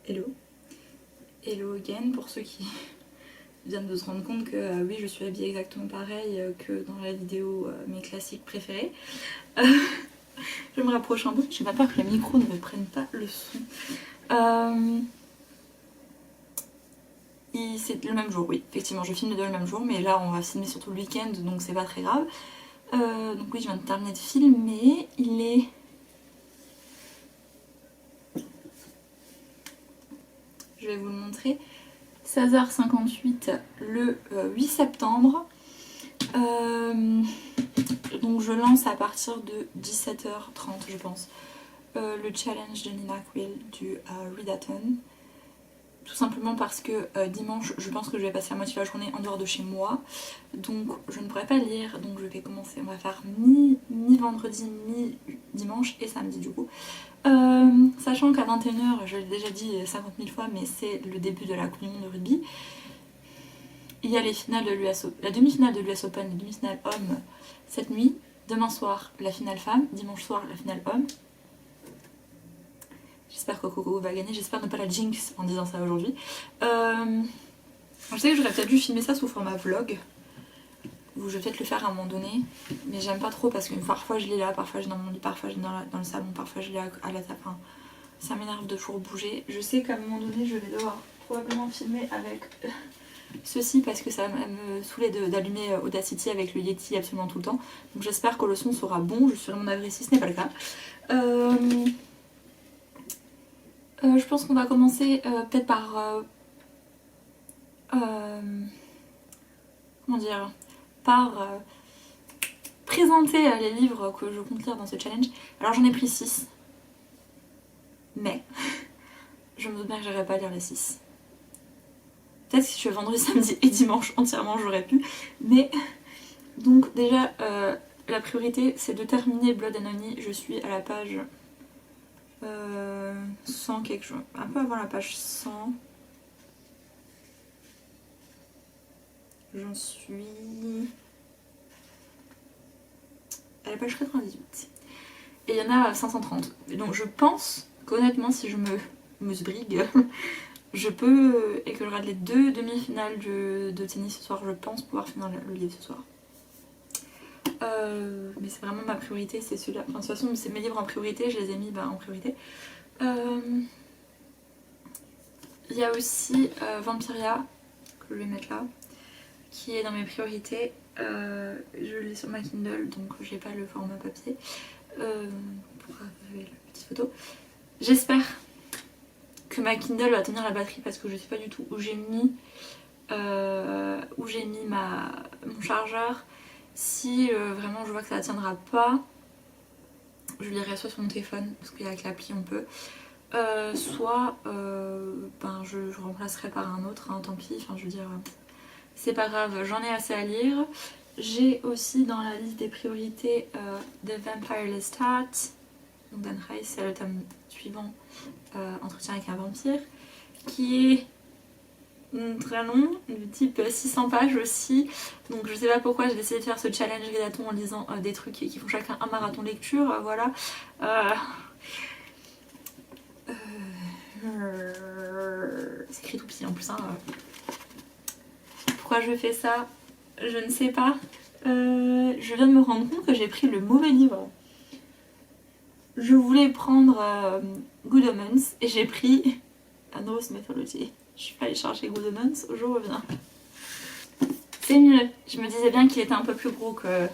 Hello. Hello again pour ceux qui viennent de se rendre compte que oui, je suis habillée exactement pareil que dans la vidéo mes classiques préférés. Je me rapproche un peu, j'ai pas peur que le micro ne me prenne pas le son. C'est le même jour, oui, effectivement, je filme les deux le même jour, mais là on va filmer surtout le week-end, donc c'est pas très grave. Donc oui, je viens de terminer de filmer, il est... Je vais vous le montrer. 16h58 le 8 septembre. Donc je lance à partir de 17h30 je pense le challenge de Nina Quill du Readathon. Tout simplement parce que dimanche je pense que je vais passer la moitié de la journée en dehors de chez moi. Donc je ne pourrai pas lire, donc je vais commencer, on va faire mi-vendredi, mi-dimanche et samedi du coup. Sachant qu'à 21h, je l'ai déjà dit 50 000 fois, mais c'est le début de la Coupe du monde de rugby. Il y a les finales de l'US, la demi-finale de l'US Open, la demi-finale homme cette nuit. Demain soir, la finale femme. Dimanche soir, la finale homme. J'espère que Coco va gagner. J'espère ne pas la jinx en disant ça aujourd'hui. Je sais que j'aurais peut-être dû filmer ça sous format vlog. Ou je vais peut-être le faire à un moment donné. Mais j'aime pas trop parce que parfois je l'ai là, parfois je l'ai dans mon lit, parfois je l'ai dans le salon, parfois je l'ai à la table. Enfin, ça m'énerve de toujours bouger. Je sais qu'à un moment donné, je vais devoir probablement filmer avec ceci parce que ça me saoulait d'allumer Audacity avec le Yeti absolument tout le temps. Donc j'espère que le son sera bon. Je suis vraiment navrée si ce n'est pas le cas. Je pense qu'on va commencer peut-être par... comment dire, par présenter les livres que je compte lire dans ce challenge. Alors j'en ai pris 6. Mais je me doute bien que j'arriverai pas à lire les 6. Peut-être que si je fais vendredi, samedi et dimanche entièrement j'aurais pu. Mais donc déjà la priorité c'est de terminer Blood and Honey. Je suis à la page 100 quelque chose. Un peu avant la page 100. J'en suis à la page 98. Et il y en a 530. Donc je pense qu'honnêtement si je me sbrigue, je peux, et que je regarde les 2 demi-finales de tennis ce soir, je pense pouvoir finir le livre ce soir. Mais c'est vraiment ma priorité, c'est celui-là. Enfin, de toute façon, c'est mes livres en priorité, je les ai mis en priorité. Il y a aussi Vampiria, que je vais mettre là, qui est dans mes priorités. Je l'ai sur ma Kindle, donc j'ai pas le format papier. Pour avoir la petite photo. J'espère que ma Kindle va tenir la batterie parce que je sais pas du tout où j'ai mis mon chargeur. Si vraiment je vois que ça tiendra pas, je lirai soit sur mon téléphone parce qu'avec l'appli on peut, soit je remplacerai par un autre, hein, tant pis, enfin je veux dire c'est pas grave, j'en ai assez à lire. J'ai aussi dans la liste des priorités The Vampire Lestat, donc d'Anne Rice, c'est le tome suivant, Entretien avec un vampire, qui est très long, du type 600 pages aussi. Donc je sais pas pourquoi j'ai décidé de faire ce challenge Readathon en lisant des trucs qui font chacun un marathon lecture, voilà. C'est écrit tout petit en plus, hein. Pourquoi je fais ça? Je ne sais pas. Je viens de me rendre compte que j'ai pris le mauvais livre. Je voulais prendre Good Omens et j'ai pris Norse Mythology. Je suis pas allée chercher Good Omens, je reviens. C'est mieux. Je me disais bien qu'il était un peu plus gros que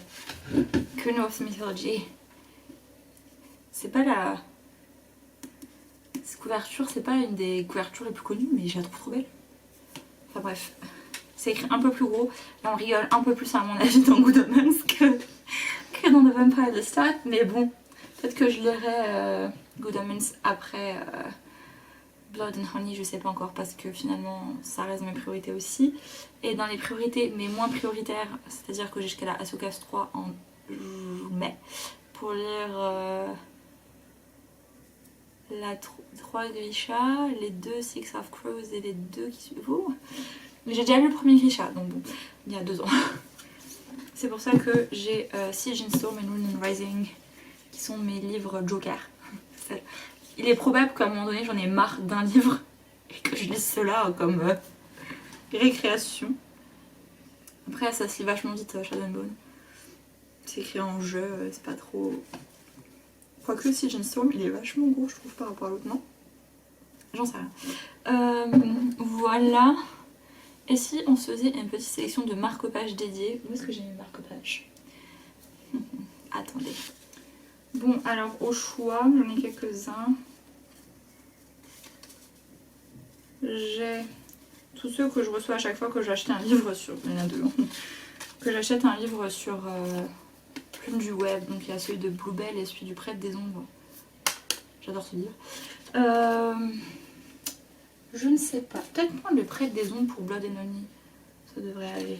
Norse Mythology. C'est pas la... Cette couverture, c'est pas une des couvertures les plus connues, mais je la trouve trop belle. Enfin bref. C'est écrit un peu plus gros. Là on rigole un peu plus à mon avis dans Good Omens que dans The Vampire Lestat. Mais bon, peut-être que je lirai Good Omens après Blood and Honey, je sais pas encore parce que finalement ça reste mes priorités aussi. Et dans les priorités, mais moins prioritaires, c'est-à-dire que j'ai jusqu'à la Ahsoka 3 en mai pour lire la 3 Grisha, les 2 Six of Crows et les 2 qui suivent. J'ai déjà lu le premier Grisha, donc bon, il y a 2 ans. C'est pour ça que j'ai Siege and Storm et Moon and Rising, qui sont mes livres Joker. Il est probable qu'à un moment donné, j'en ai marre d'un livre je lise cela comme récréation. Après ça se lit vachement vite Shadow and Bone. C'est écrit en jeu, c'est pas trop... Quoique si Storm il est vachement gros je trouve par rapport à l'autre, non? J'en sais rien. Voilà. Et si on se faisait une petite sélection de marque-pages dédiés? Où est-ce que j'ai mis marque-pages? Attendez. Bon, alors au choix, j'en ai quelques-uns. J'ai tous ceux que je reçois à chaque fois que j'achète un livre sur... Il y en a deux. Que j'achète un livre sur Plume du Web. Donc il y a celui de Bluebell et celui du Prêtre des Ombres. J'adore ce livre. Je ne sais pas. Peut-être prendre le Prêtre des Ombres pour Blood and Honey. Ça devrait aller.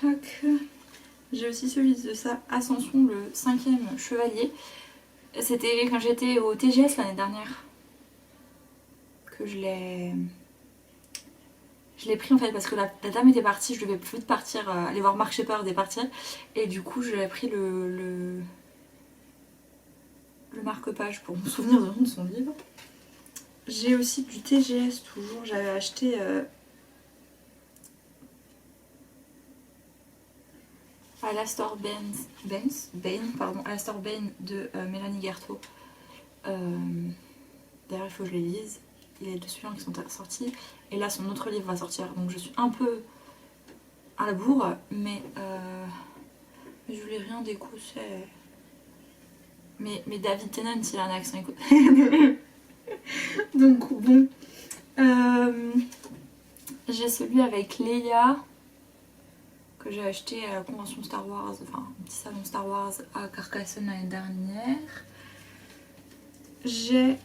Tac. J'ai aussi celui de ça, Ascension, le 5e chevalier. C'était quand j'étais au TGS l'année dernière que je l'ai pris en fait parce que la dame était partie, je devais plus vite partir, aller voir Mark Shepard et partir. Et du coup j'ai pris le marque-page pour me souvenir de son livre. J'ai aussi du TGS toujours, j'avais acheté Alastor Bain de Mélanie Garteau. D'ailleurs il faut que je les lise. Il y a deux suivants qui sont sortis. Et là son autre livre va sortir. Donc je suis un peu à la bourre. Mais je voulais rien d'écossais. Mais David Tennant il a un accent écossais. Donc bon. J'ai celui avec Leia. Que j'ai acheté à la convention Star Wars. Enfin un petit salon Star Wars à Carcassonne l'année dernière. J'ai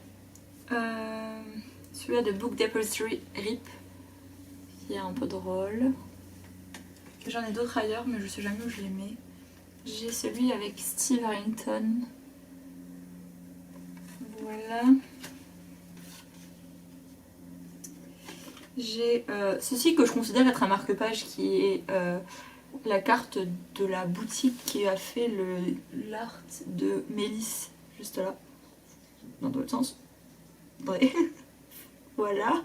celui-là de Book Depository RIP qui est un peu drôle. J'en ai d'autres ailleurs mais je sais jamais où je les mets. J'ai celui avec Steve Harrington. Voilà. J'ai ceci que je considère être un marque-page qui est la carte de la boutique qui a fait l'art de Mélisse, juste là. Dans l'autre sens. Ouais. Voilà.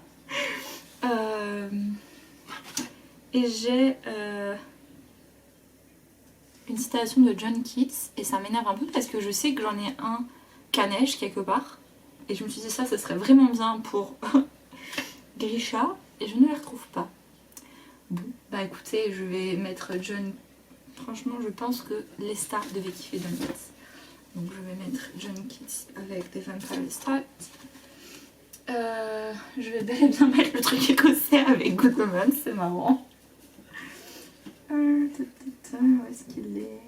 Et j'ai une citation de John Keats et ça m'énerve un peu parce que je sais que j'en ai un Caneige quelque part et je me suis dit ça serait vraiment bien pour Grisha et je ne les retrouve pas. Bon bah écoutez je vais mettre John, franchement je pense que les stars devaient kiffer John Keats. Donc je vais mettre John Keats avec des Vampire Stars. Je vais bel et bien mettre le truc écossais avec Good Omens, c'est marrant. Où est-ce qu'il est?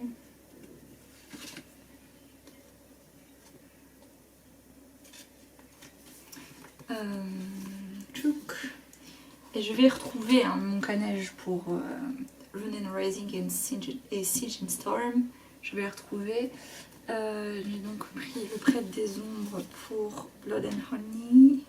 Et je vais retrouver mon canège pour Rune and Rising et Siege and Storm. Je vais les retrouver. J'ai donc pris le Prêtre des Ombres pour Blood and Honey.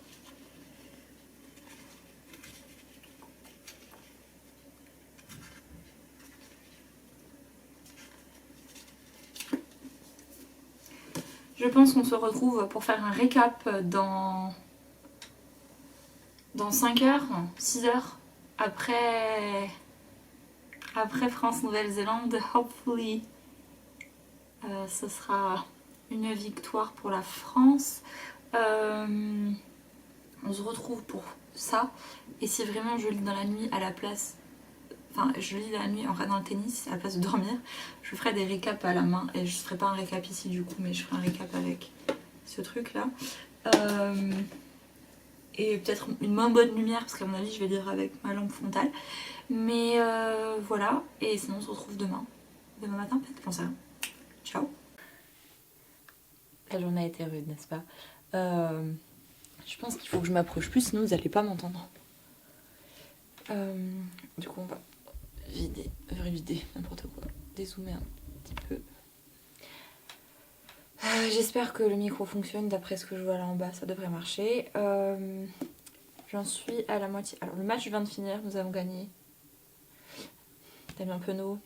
Je pense qu'on se retrouve pour faire un récap dans 5 heures, 6 heures, après France-Nouvelle-Zélande. Hopefully, ce sera une victoire pour la France. On se retrouve pour ça. Et si vraiment je lis dans la nuit à la place... Enfin, je lis la nuit en regardant le tennis à la place de dormir, je ferai des récaps à la main. Et je ne ferai pas un récap ici du coup, mais je ferai un récap avec ce truc là. Et peut-être une moins bonne lumière parce qu'à mon avis je vais lire avec ma lampe frontale. Mais voilà, et sinon on se retrouve demain. Demain matin peut-être, j'en sais rien. Ciao. La journée a été rude, n'est-ce pas? Je pense qu'il faut que je m'approche plus, sinon vous n'allez pas m'entendre. Du coup on va vider n'importe quoi, dézoomer un petit peu. J'espère que le micro fonctionne d'après ce que je vois là en bas, ça devrait marcher. J'en suis à la moitié. Alors le match vient de finir, nous avons gagné. Damien Penaud,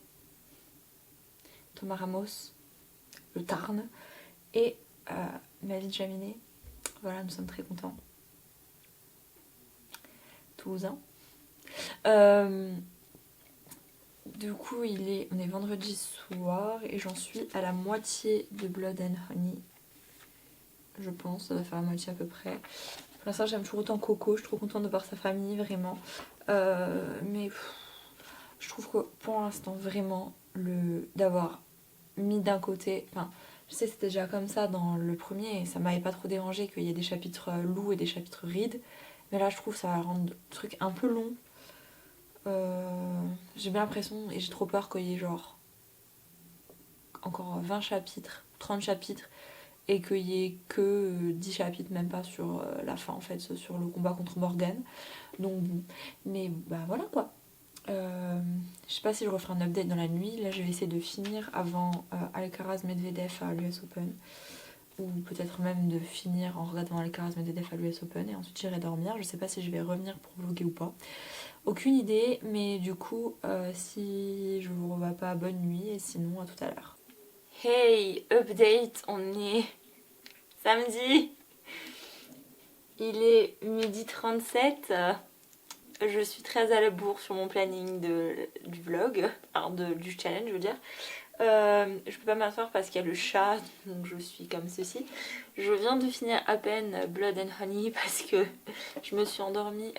Thomas Ramos, le Tarn et Malik Jaminet. Voilà, nous sommes très contents. toulousain. Du coup, on est vendredi soir et j'en suis à la moitié de Blood and Honey. Je pense, ça va faire la moitié à peu près. Pour l'instant, j'aime toujours autant Coco, je suis trop contente de voir sa famille, vraiment. Mais je trouve que pour l'instant, vraiment, d'avoir mis d'un côté... Enfin, je sais que c'était déjà comme ça dans le premier et ça m'avait pas trop dérangé qu'il y ait des chapitres loups et des chapitres rides. Mais là, je trouve que ça va rendre le truc un peu long. J'ai bien l'impression et j'ai trop peur qu'il y ait genre encore 20 chapitres, 30 chapitres et qu'il y ait que 10 chapitres, même pas sur la fin en fait, sur le combat contre Morgane. Donc, mais bah voilà quoi. Je sais pas si je referai un update dans la nuit. Là, je vais essayer de finir avant Alcaraz Medvedev à l'US Open. Ou peut-être même de finir en regardant Alcaraz Medvedev à l'US Open et ensuite j'irai dormir. Je sais pas si je vais revenir pour vlogger ou pas. Aucune idée, mais du coup, si je vous revois pas, bonne nuit et sinon à tout à l'heure. Hey, update, on est samedi. Il est 12h37. Je suis très à la bourre sur mon planning du vlog, enfin du challenge je veux dire. Je peux pas m'asseoir parce qu'il y a le chat, donc je suis comme ceci. Je viens de finir à peine Blood and Honey parce que je me suis endormie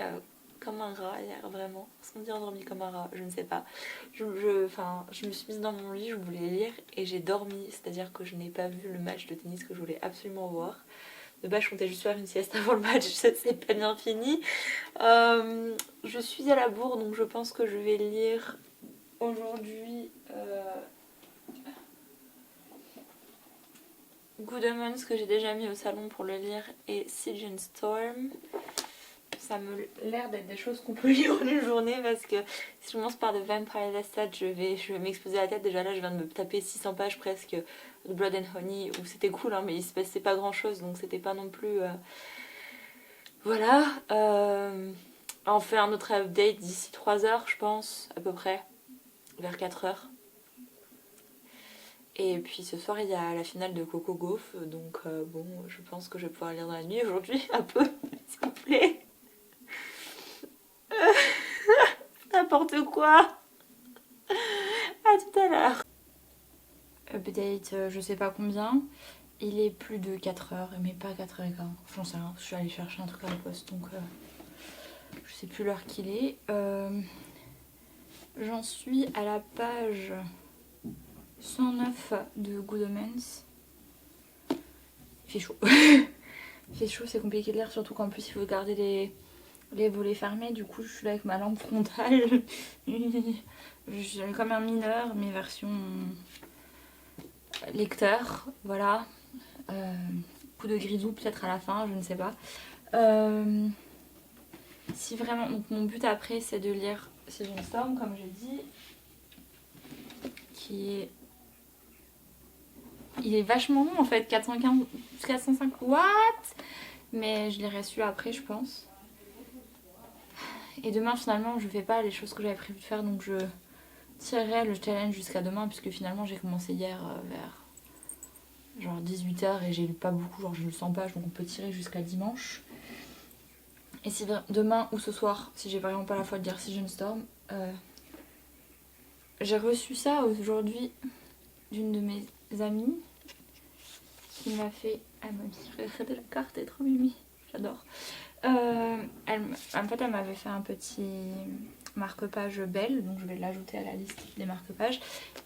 comme un rat hier, vraiment. Est-ce qu'on dit endormie comme un rat? Je ne sais pas. Je me suis mise dans mon lit, je voulais lire et j'ai dormi, c'est-à-dire que je n'ai pas vu le match de tennis que je voulais absolument voir. De base, je comptais juste faire une sieste avant le match, ça c'est pas bien fini. Je suis à la bourre, donc je pense que je vais lire aujourd'hui Good Omens que j'ai déjà mis au salon pour le lire et Siege and Storm. Ça me l'air d'être des choses qu'on peut lire en une journée parce que si je commence par The Vampire Lestat, je vais m'exploser la tête. Déjà là, je viens de me taper 600 pages presque de Blood and Honey où c'était cool, hein, mais il se passait pas grand chose donc c'était pas non plus. Voilà. On fait un autre update d'ici 3 heures, je pense, à peu près, vers 4 heures. Et puis ce soir, il y a la finale de Coco Gauff, donc bon, je pense que je vais pouvoir lire dans la nuit aujourd'hui, un peu, s'il vous plaît. N'importe quoi. À tout à l'heure. Update, je sais pas combien. Il est plus de 4 heures, mais pas 4h15. J'en sais rien, je suis allée chercher un truc à la poste, donc je sais plus l'heure qu'il est. J'en suis à la page 109 de Good Omens. Il fait chaud. Il fait chaud, c'est compliqué de lire, surtout qu'en plus il faut garder les volets fermés. Du coup, je suis là avec ma lampe frontale. J'ai comme un mineur, mais version lecteur. Voilà. Coup de grisou peut-être à la fin, je ne sais pas. Si vraiment, donc mon but après c'est de lire Siege and Storm comme j'ai dit, il est vachement long en fait, 405 what, mais je lirai celui après je pense. Et demain finalement je fais pas les choses que j'avais prévu de faire, donc je tirerai le challenge jusqu'à demain puisque finalement j'ai commencé hier vers genre 18h et j'ai lu pas beaucoup, genre j'ai lu 100 pages, donc on peut tirer jusqu'à dimanche. Et si demain ou ce soir, si j'ai vraiment pas la foi de dire Siege and Storm, j'ai reçu ça aujourd'hui d'une de mes amies qui m'a fait... Elle m'a dit, regardez la carte, elle est trop mimi, j'adore. En fait, elle m'avait fait un petit marque-page belle, donc je vais l'ajouter à la liste des marque-pages.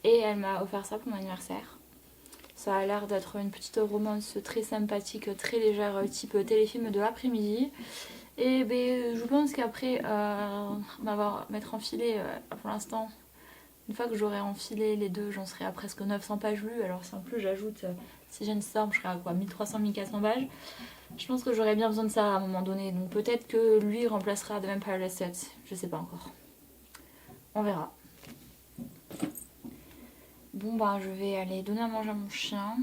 Et elle m'a offert ça pour mon anniversaire. Ça a l'air d'être une petite romance très sympathique, très légère, type téléfilm de l'après-midi. Et ben, je pense qu'après m'être enfilé pour l'instant, une fois que j'aurai enfilé les deux, j'en serai à presque 900 pages lues. Alors si en plus j'ajoute Siege and Storm, je serai à quoi, 1300-1400 pages. Je pense que j'aurais bien besoin de ça à un moment donné. Donc peut-être que lui remplacera The Vampire Lestat. Je sais pas encore. On verra. Bon bah je vais aller donner à manger à mon chien.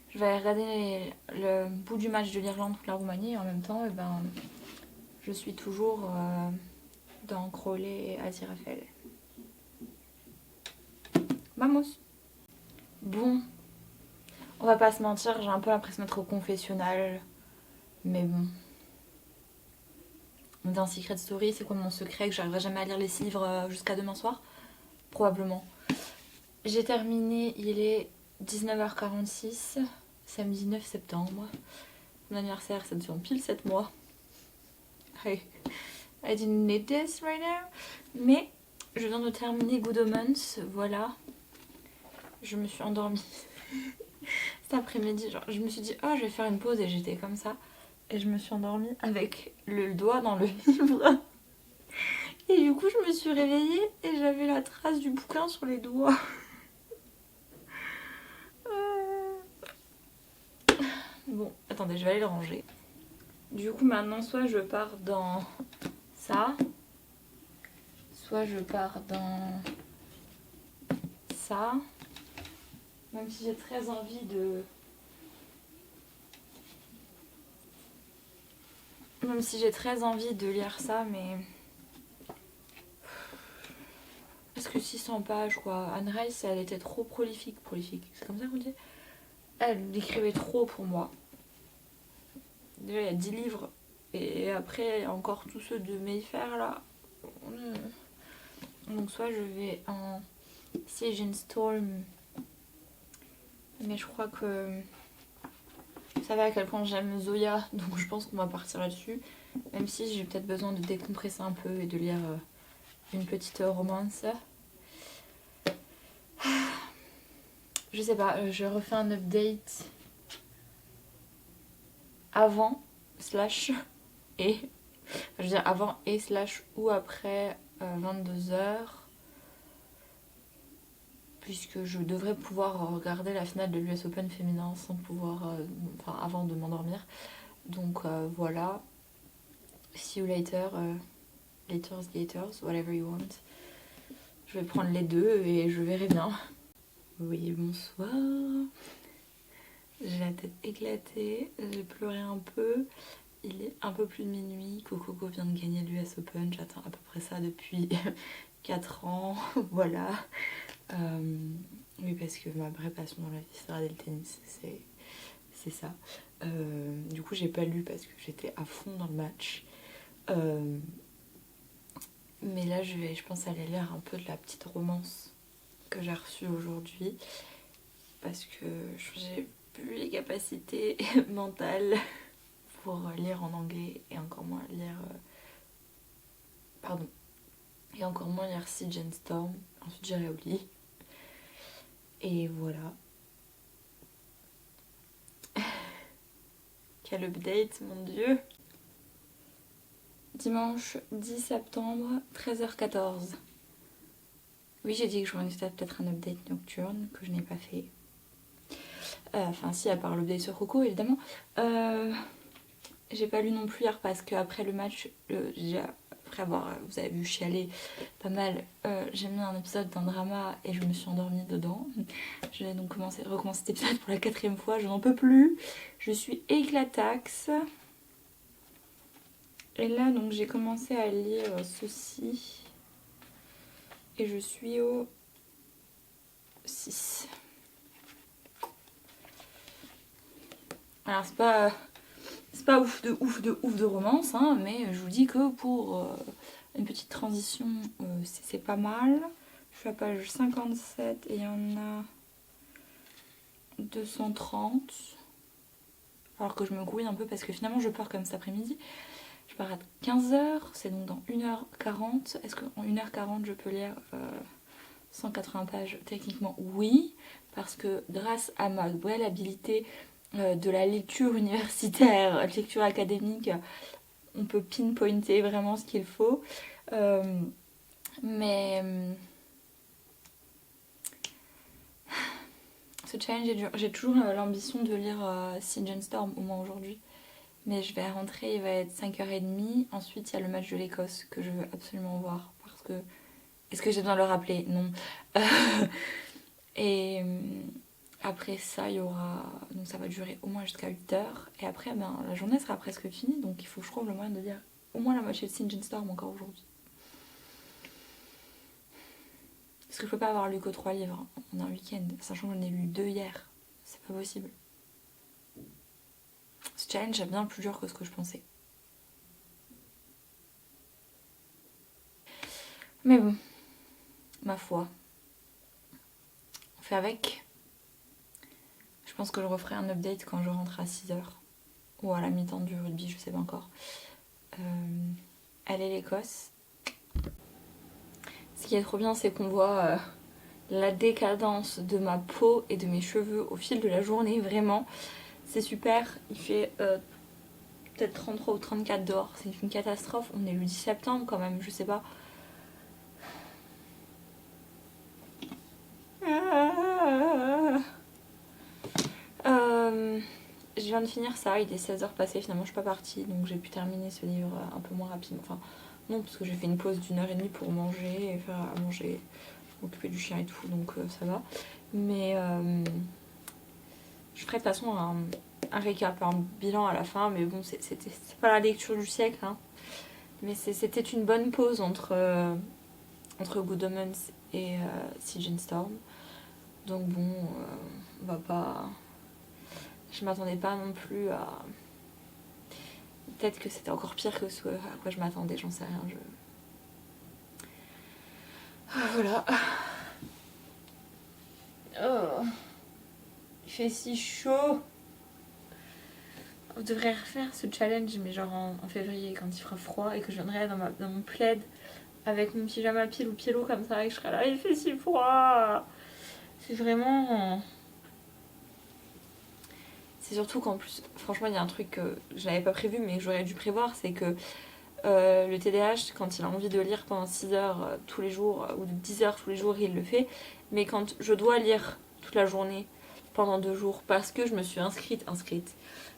Je vais regarder le bout du match de l'Irlande contre la Roumanie et en même temps je suis toujours dans Crowley et Aziraphale. Vamos. Bon, on va pas se mentir, j'ai un peu l'impression d'être au confessionnal, mais bon, d'un Secret Story. C'est quoi mon secret? Que j'arriverai jamais à lire les 6 livres jusqu'à demain soir? Probablement. J'ai terminé, il est 19h46, samedi 9 septembre. Mon anniversaire, ça devient pile 7 mois. Hey, I didn't need this right now. Mais je viens de terminer Good Omens, voilà. Je me suis endormie cet après-midi. Genre, je me suis dit, oh, je vais faire une pause et j'étais comme ça. Et je me suis endormie avec le doigt dans le livre. Et du coup, je me suis réveillée et j'avais la trace du bouquin sur les doigts. Bon, attendez, je vais aller le ranger. Du coup, maintenant, soit je pars dans ça, soit je pars dans ça. Même si j'ai très envie de... Même si j'ai très envie de lire ça, mais... Parce que 600 pages, quoi. Anne Rice, elle était trop prolifique. Prolifique, c'est comme ça qu'on dit? Elle écrivait trop pour moi. Déjà, il y a 10 livres. Et après, encore tous ceux de Mayfair, là. Donc soit je vais en Siege and Storm. Mais je crois que... Vous savez à quel point j'aime Zoya. Donc je pense qu'on va partir là-dessus. Même si j'ai peut-être besoin de décompresser un peu et de lire une petite romance. Je sais pas, je refais un update avant, slash, et... Je veux dire avant et slash ou après 22h. Puisque je devrais pouvoir regarder la finale de l'US Open féminin sans pouvoir... enfin, avant de m'endormir. Donc voilà. See you later. Laters, gators, whatever you want. Je vais prendre les deux et je verrai bien. Oui, bonsoir. J'ai la tête éclatée, j'ai pleuré un peu. Il est un peu plus de minuit. Coco vient de gagner l'US Open. J'attends à peu près ça depuis 4 ans. Voilà. Oui, parce que ma vraie passion dans la vie, c'est regarder le tennis. C'est ça. Du coup, j'ai pas lu parce que j'étais à fond dans le match. Mais là, je pense aller lire un peu de la petite romance que j'ai reçue aujourd'hui. Parce que j'ai plus les capacités mentales pour lire en anglais et encore moins lire... Et encore moins lire Siege and Storm. Ensuite, j'irai au lit. Et voilà. Quel update, mon dieu. Dimanche 10 septembre, 13h14. Oui, j'ai dit que je ferais peut-être un update nocturne que je n'ai pas fait. Enfin, si, à part l'update sur Coco, évidemment. J'ai pas lu non plus hier parce qu'après le match, après avoir, vous avez vu, chialer pas mal, j'ai mis un épisode d'un drama et je me suis endormie dedans. Je vais donc recommencer cet épisode pour la 4e fois, je n'en peux plus. Je suis éclataxe. Et là, donc, j'ai commencé à lire ceci. Et je suis au 6. Alors, c'est pas ouf de romance, hein, mais je vous dis que pour une petite transition, c'est pas mal. Je suis à page 57 et il y en a 230. Alors que je me grouille un peu parce que finalement je pars comme cet après-midi. Je pars à 15h, c'est donc dans 1h40. Est-ce qu'en 1h40 je peux lire 180 pages? Techniquement oui, parce que grâce à ma belle habilité de la lecture universitaire, lecture académique, on peut pinpointer vraiment ce qu'il faut. Mais ce challenge est dur. J'ai toujours l'ambition de lire Siege and Storm, au moins aujourd'hui. Mais je vais rentrer, il va être 5h30. Ensuite, il y a le match de l'Écosse que je veux absolument voir. Parce que... Est-ce que j'ai besoin de le rappeler? Non. Et après ça, il y aura... Donc ça va durer au moins jusqu'à 8h. Et après, la journée sera presque finie. Donc il faut que je trouve le moyen de lire au moins la moitié de Siege and Storm encore aujourd'hui. Parce que je peux pas avoir lu que 3 livres en un week-end. Sachant que j'en ai lu 2 hier. C'est pas possible. Ce challenge est bien plus dur que ce que je pensais. Mais bon, ma foi, on fait avec. Je pense que je referai un update quand je rentre à 6h. Ou à la mi-temps du rugby, je sais pas encore. Allez l'Écosse. Ce qui est trop bien, c'est qu'on voit la décadence de ma peau et de mes cheveux au fil de la journée. Vraiment, c'est super. Il fait peut-être 33 ou 34 dehors. C'est une catastrophe. On est le 10 septembre quand même, je sais pas. Je viens de finir ça, il est 16h passé, finalement je suis pas partie, donc j'ai pu terminer ce livre un peu moins rapidement. Enfin, non, parce que j'ai fait une pause d'1h30 pour manger, et faire à manger, m'occuper du chien et tout, donc ça va. Mais je ferai de toute façon un récap, un bilan à la fin, mais bon, c'est pas la lecture du siècle, hein. Mais c'était une bonne pause entre Good Omens et Siege and Storm. Donc bon, on va pas... Je m'attendais pas non plus à... Peut-être que c'était encore pire que ce à quoi je m'attendais, j'en sais rien. Voilà. Oh. Il fait si chaud. On devrait refaire ce challenge, mais genre en février, quand il fera froid, et que je viendrai dans mon plaid avec mon pyjama pile ou pielo comme ça, et je serai là, il fait si froid. C'est vraiment... C'est surtout qu'en plus, franchement, il y a un truc que je n'avais pas prévu, mais que j'aurais dû prévoir, c'est que le TDAH, quand il a envie de lire pendant 6 heures tous les jours, ou 10 heures tous les jours, il le fait. Mais quand je dois lire toute la journée, pendant 2 jours, parce que je me suis inscrite,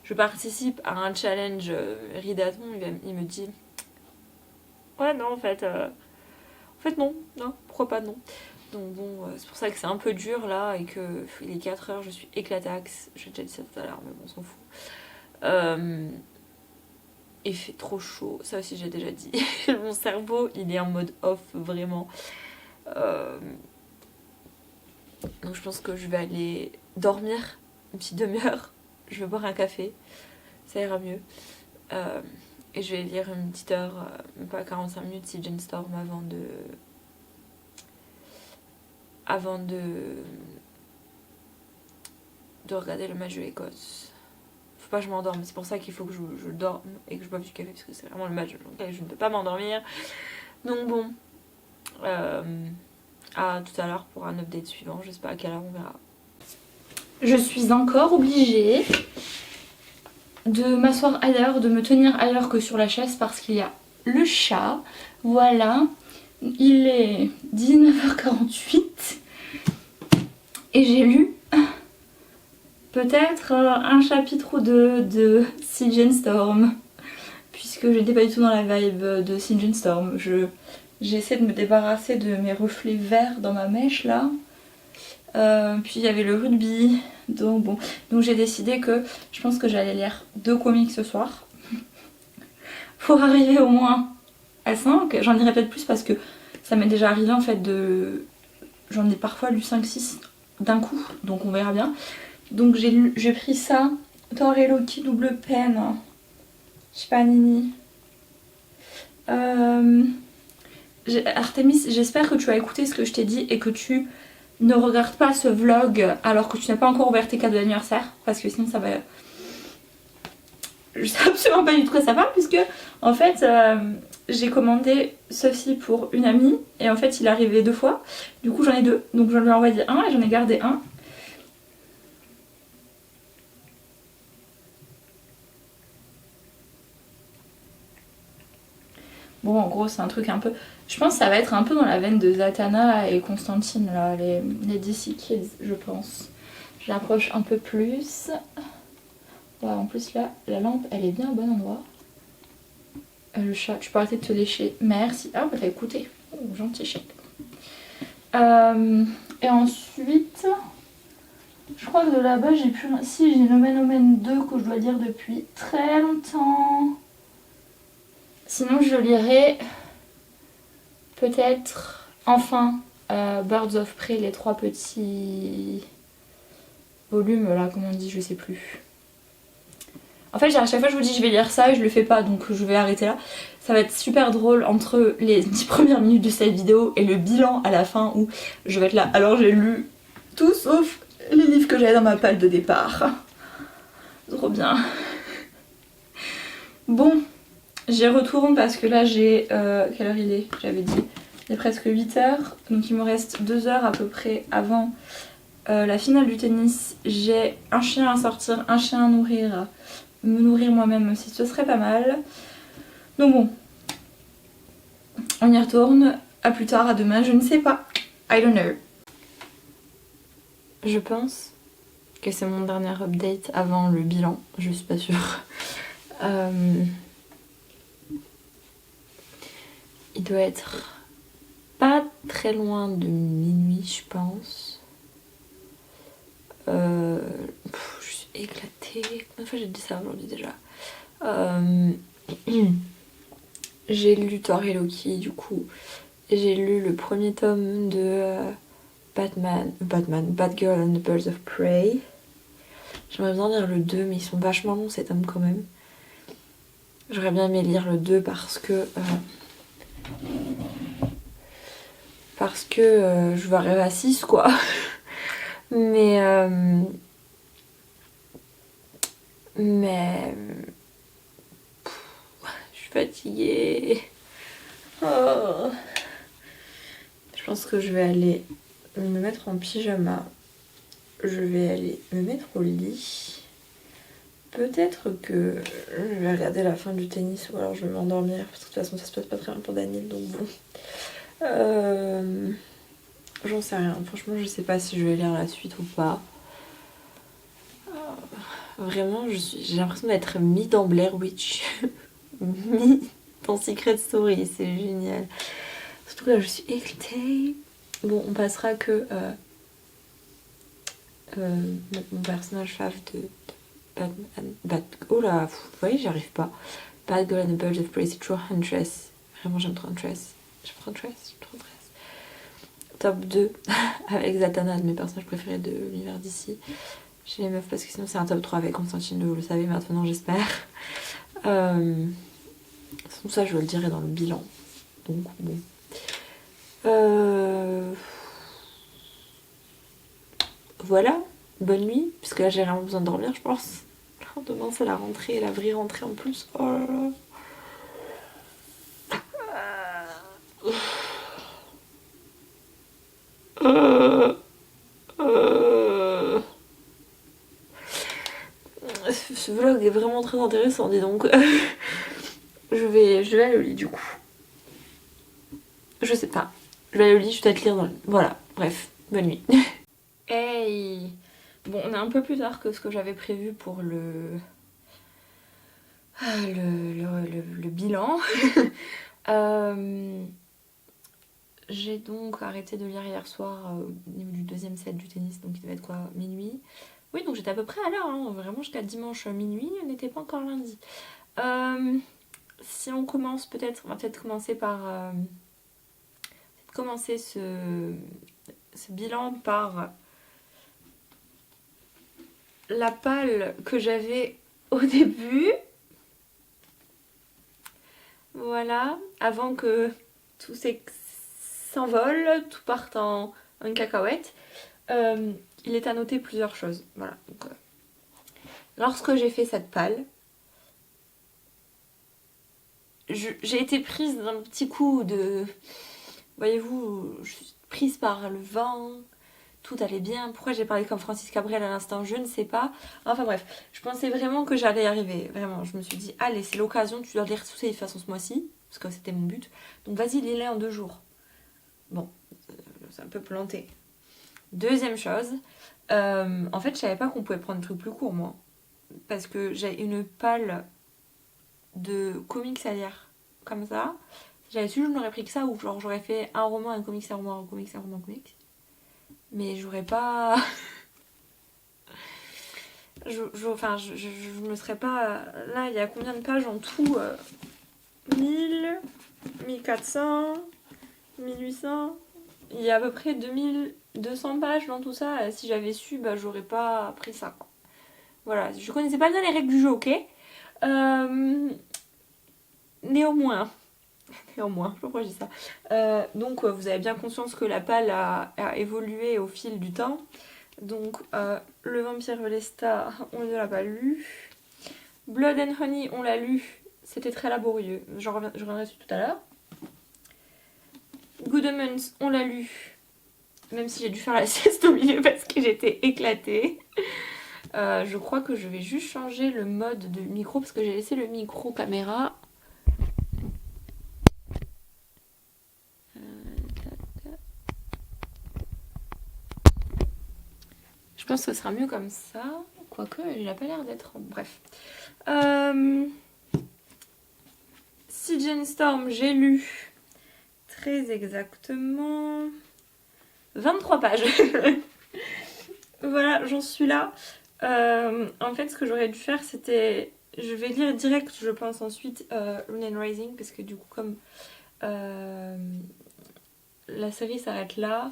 je participe à un challenge Ridathon, il me dit ouais, non, en fait non, pourquoi pas, non. Donc bon, c'est pour ça que c'est un peu dur là, et que il est 4 heures, je suis éclataxe, j'ai déjà dit ça tout à l'heure, mais bon, on s'en fout. Il fait trop chaud, ça aussi j'ai déjà dit. Mon cerveau, il est en mode off, vraiment. Donc je pense que je vais aller dormir une petite demi-heure, je vais boire un café, ça ira mieux. Et je vais lire une petite heure, même pas 45 minutes, Siege and Storm avant de regarder le match de l'Écosse. Faut pas que je m'endorme, c'est pour ça qu'il faut que je dorme et que je boive du café, parce que c'est vraiment le match dans lequel je ne peux pas m'endormir. Donc bon, à tout à l'heure pour un update suivant, je sais pas à quelle heure, on verra. Je suis encore obligée de m'asseoir ailleurs, de me tenir ailleurs que sur la chaise, parce qu'il y a le chat. Voilà, il est 19h48 et j'ai lu peut-être un chapitre ou deux de Siege and Storm, puisque j'étais pas du tout dans la vibe de Siege and Storm. J'essaie de me débarrasser de mes reflets verts dans ma mèche là. Puis il y avait le rugby, donc bon. Donc j'ai décidé que je pense que j'allais lire 2 comics ce soir pour arriver au moins à 5. J'en dirai peut-être plus parce que ça m'est déjà arrivé en fait de... J'en ai parfois lu 5-6 d'un coup, donc on verra bien. Donc j'ai pris ça, Thor et Loki double peine, je sais pas, Nini. Artemis, j'espère que tu as écouté ce que je t'ai dit et que tu ne regardes pas ce vlog alors que tu n'as pas encore ouvert tes cadeaux d'anniversaire, parce que sinon ça va... Je sais absolument pas du tout quoi ça parle, puisque en fait j'ai commandé ceci pour une amie et en fait il est arrivé 2 fois, du coup j'en ai 2, donc j'en lui ai envoyé un et j'en ai gardé un. Bon, en gros c'est un truc un peu... Je pense que ça va être un peu dans la veine de Zatanna et Constantine là, les DC Kids, je pense. Je l'approche un peu plus. Ouais, en plus là, la lampe elle est bien au bon endroit. Le chat, tu peux arrêter de te lécher. Merci. Ah bah t'as écouté. Oh, gentil chat. Et ensuite, je crois que de là-bas j'ai plus... Si, j'ai Nomen Omen 2 que je dois lire depuis très longtemps. Sinon je lirai peut-être enfin Birds of Prey, les 3 petits volumes là, comment on dit, je sais plus. En fait à chaque fois je vous dis je vais lire ça et je le fais pas, donc je vais arrêter là. Ça va être super drôle entre les 10 premières minutes de cette vidéo et le bilan à la fin où je vais être là. Alors j'ai lu tout sauf les livres que j'avais dans ma palle de départ. Trop bien. Bon, j'y retourne parce que là j'ai... quelle heure il est? J'avais dit. Il est presque 8h, donc il me reste 2 heures à peu près avant la finale du tennis. J'ai un chien à sortir, un chien à nourrir, me nourrir moi-même aussi, ce serait pas mal. Donc bon, on y retourne. À plus tard, à demain, je ne sais pas. I don't know. Je pense que c'est mon dernier update avant le bilan, je suis pas sûre. Il doit être pas très loin de minuit, je pense. Je suis éclatée. Combien de fois j'ai dit ça aujourd'hui déjà? J'ai lu Thor et Loki, du coup. J'ai lu le premier tome de Batgirl and the Birds of Prey. J'aimerais bien lire le 2, mais ils sont vachement longs ces tomes quand même. J'aurais bien aimé lire le 2 parce que je vais arriver à 6 quoi. Mais je suis fatiguée. Oh. Je pense que je vais aller me mettre en pyjama. Je vais aller me mettre au lit. Peut-être que je vais regarder la fin du tennis ou alors je vais m'endormir parce que de toute façon ça se passe pas très bien pour Daniel, donc bon. J'en sais rien. Franchement, je sais pas si je vais lire la suite ou pas. Vraiment, j'ai l'impression d'être mis dans Blair Witch. Mis dans Secret Story, c'est génial. Surtout que là, je suis éclatée. Bon, on passera que mon personnage fave de Batman. Oh là, vous voyez, j'y arrive pas. Bad Girl and the Birds of Prey, c'est toujours Huntress. Vraiment, j'aime trop Huntress. J'aime trop Huntress. Top 2 avec Zatanna, de mes personnages préférés de l'univers d'ici. Chez les meufs, parce que sinon c'est un top 3 avec Constantine, vous le savez maintenant, j'espère. Tout ça, je le dirai dans le bilan. Donc, bon. Voilà, bonne nuit, puisque là j'ai vraiment besoin de dormir, je pense. Demain, c'est la rentrée, la vraie rentrée en plus. Oh là là. Ce vlog est vraiment très intéressant, dis donc. je vais aller au lit du coup. Je sais pas. Je vais aller au lit, je vais peut-être lire dans le lit. Voilà, bref, bonne nuit. Hey! Bon, on est un peu plus tard que ce que j'avais prévu pour le bilan. J'ai donc arrêté de lire hier soir au niveau du deuxième set du tennis, donc il devait être quoi, minuit. Oui, donc j'étais à peu près à l'heure, hein, vraiment jusqu'à dimanche minuit, on n'était pas encore lundi. Si on commence peut-être, on va peut-être commencer par ce bilan par la palle que j'avais au début. Voilà, avant que tout s'envole, tout parte en cacahuète. Il est à noter plusieurs choses. Voilà. Donc, lorsque j'ai fait cette palle, j'ai été prise d'un petit coup de... Voyez-vous, je suis prise par le vent, tout allait bien. Pourquoi j'ai parlé comme Francis Cabrel à l'instant, je ne sais pas. Enfin bref, je pensais vraiment que j'allais y arriver. Vraiment, je me suis dit, allez, c'est l'occasion, tu dois lire tous ces façons ce mois-ci, parce que c'était mon but. Donc vas-y, lis-les en 2 jours. Bon, c'est un peu planté. Deuxième chose, en fait, je savais pas qu'on pouvait prendre des trucs plus courts, moi. Parce que j'ai une palle de comics à lire, comme ça. Si j'avais su, je n'aurais pris que ça, ou genre j'aurais fait un roman, un comics, un roman, un comics, un roman, un comics. Mais j'aurais pas... je me serais pas... Là, il y a combien de pages en tout 1000, 1400, 1800... Il y a à peu près 2200 pages dans tout ça. Si j'avais su, bah, j'aurais pas pris ça, quoi. Voilà, je connaissais pas bien les règles du jeu, ok. Néanmoins, pourquoi je dis ça donc vous avez bien conscience que la palle a évolué au fil du temps. Donc le Vampire Velesta, on ne l'a pas lu. Blood and Honey, on l'a lu. C'était très laborieux. Je reviendrai dessus tout à l'heure. Good Omens, on l'a lu. Même si j'ai dû faire la sieste au milieu parce que j'étais éclatée. Je crois que je vais juste changer le mode de micro parce que j'ai laissé le micro caméra. Je pense que ce sera mieux comme ça. Quoique, il n'a pas l'air d'être... Bref. Siege and Storm, j'ai lu très exactement 23 pages. Voilà, j'en suis là. En fait, ce que j'aurais dû faire, c'était... Je vais lire direct, je pense, ensuite Rune and Rising, parce que du coup, comme la série s'arrête là,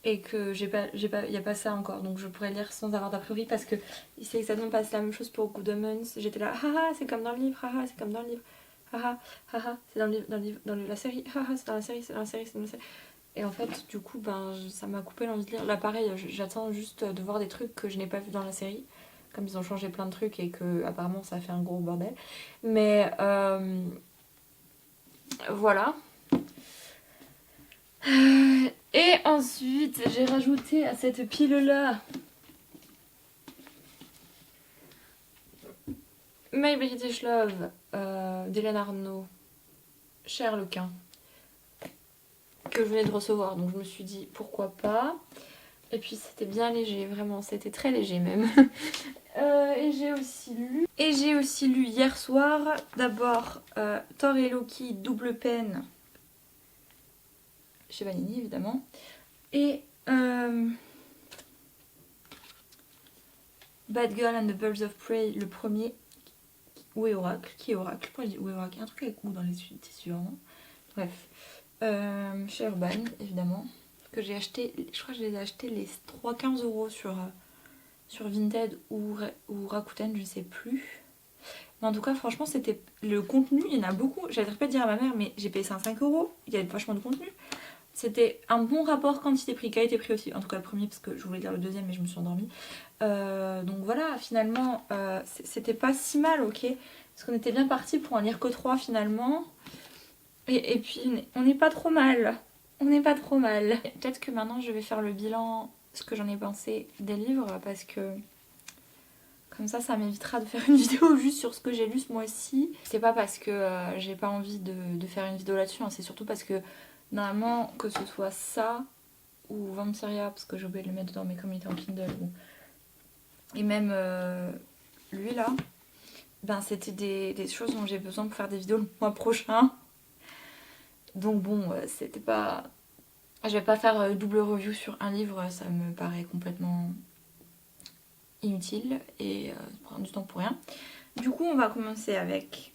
et que il n'y a pas ça encore, donc je pourrais lire sans avoir d'a priori, parce que c'est exactement pas la même chose pour Good Omens. J'étais là, haha, c'est comme dans le livre, haha, c'est comme dans le livre, haha, haha, c'est dans le livre, dans la série, haha, c'est dans la série, c'est dans la série, c'est dans la série. Et en fait, du coup, ça m'a coupé l'envie de lire. Là, pareil, j'attends juste de voir des trucs que je n'ai pas vu dans la série. Comme ils ont changé plein de trucs et que apparemment ça fait un gros bordel. Mais voilà. Et ensuite, j'ai rajouté à cette pile-là My British Love d'Hélène Arnaud, Sherlockin, que je venais de recevoir. Donc je me suis dit pourquoi pas. Et puis c'était bien léger, vraiment, c'était très léger même. Et j'ai aussi lu hier soir d'abord Thor et Loki double peine chez Vanini évidemment, et Bad Girl and the Birds of Prey, le premier. Où est Oracle? Qui est Oracle? Pourquoi je dis où est Oracle? Il y a un truc avec où dans les tissus, non? Bref. Chez Urban évidemment, que j'ai acheté, je crois que je les ai achetés les 3,15 € sur Vinted ou Rakuten, je sais plus. Mais en tout cas, franchement, c'était le contenu, il y en a beaucoup. J'arrêterai pas de dire à ma mère, mais j'ai payé ça à 5 €, il y avait vachement de contenu. C'était un bon rapport quantité-prix, qualité-prix aussi. En tout cas, le premier, parce que je voulais dire le deuxième, mais je me suis endormie. Donc voilà, finalement, c'était pas si mal, ok. Parce qu'on était bien parti pour en lire que 3 finalement. Et puis, on n'est pas trop mal. On n'est pas trop mal. Peut-être que maintenant, je vais faire le bilan, ce que j'en ai pensé des livres, parce que comme ça m'évitera de faire une vidéo juste sur ce que j'ai lu ce mois-ci. C'est pas parce que j'ai pas envie de faire une vidéo là-dessus, hein, c'est surtout parce que normalement, que ce soit ça ou Vampiria, parce que j'ai oublié de le mettre dans mes communautés en Kindle, et même lui là, c'était des choses dont j'ai besoin pour faire des vidéos le mois prochain. Donc bon, c'était pas... Je vais pas faire double review sur un livre, ça me paraît complètement inutile et prendre du temps pour rien. Du coup, on va commencer avec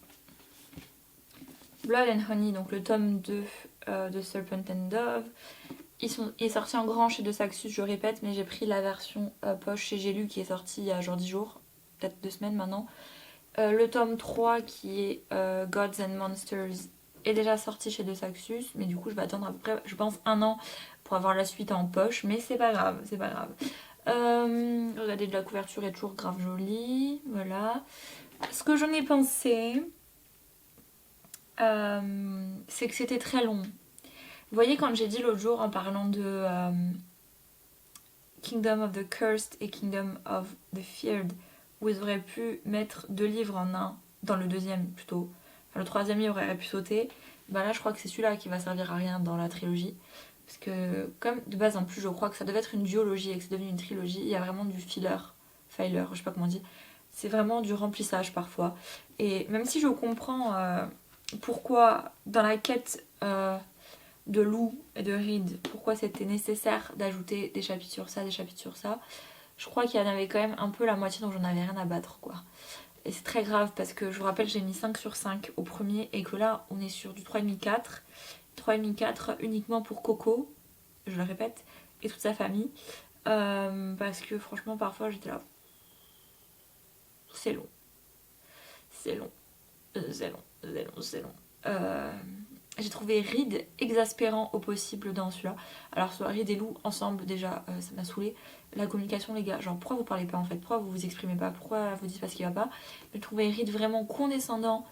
Blood and Honey, donc le tome 2 de Serpent and Dove. Il est sorti en grand chez De Saxus, je répète, mais j'ai pris la version poche chez J'ai lu qui est sortie il y a genre 10 jours, peut-être 2 semaines maintenant. Le tome 3 qui est Gods and Monsters est déjà sorti chez De Saxus, mais du coup je vais attendre à peu près, je pense, 1 an pour avoir la suite en poche, mais c'est pas grave, c'est pas grave. Regardez, de la couverture est toujours grave jolie, voilà. Ce que j'en ai pensé, c'est que c'était très long. Vous voyez, quand j'ai dit l'autre jour en parlant de Kingdom of the Cursed et Kingdom of the Feared, où ils auraient pu mettre 2 livres en un, dans le deuxième plutôt, enfin, le troisième livre aurait pu sauter, là je crois que c'est celui-là qui va servir à rien dans la trilogie. Parce que comme de base en plus je crois que ça devait être une duologie et que c'est devenu une trilogie, il y a vraiment du filler, je sais pas comment on dit. C'est vraiment du remplissage parfois. Et même si je comprends pourquoi dans la quête de Lou et de Reed, pourquoi c'était nécessaire d'ajouter des chapitres sur ça, des chapitres sur ça, je crois qu'il y en avait quand même un peu la moitié dont j'en avais rien à battre quoi. Et c'est très grave parce que je vous rappelle j'ai mis 5 sur 5 au premier et que là on est sur du 3,5-4. 3,5-4 uniquement pour Coco, je le répète, et toute sa famille. Parce que franchement parfois j'étais là. C'est long. c'est long. C'est long, c'est long, c'est long. J'ai trouvé Reed exaspérant au possible dans celui-là. Alors soit Reed et Lou ensemble déjà, ça m'a saoulé. La communication les gars, genre pourquoi vous parlez pas en fait, pourquoi vous vous exprimez pas, pourquoi vous dites pas ce qui va pas. J'ai trouvé Reed vraiment condescendant,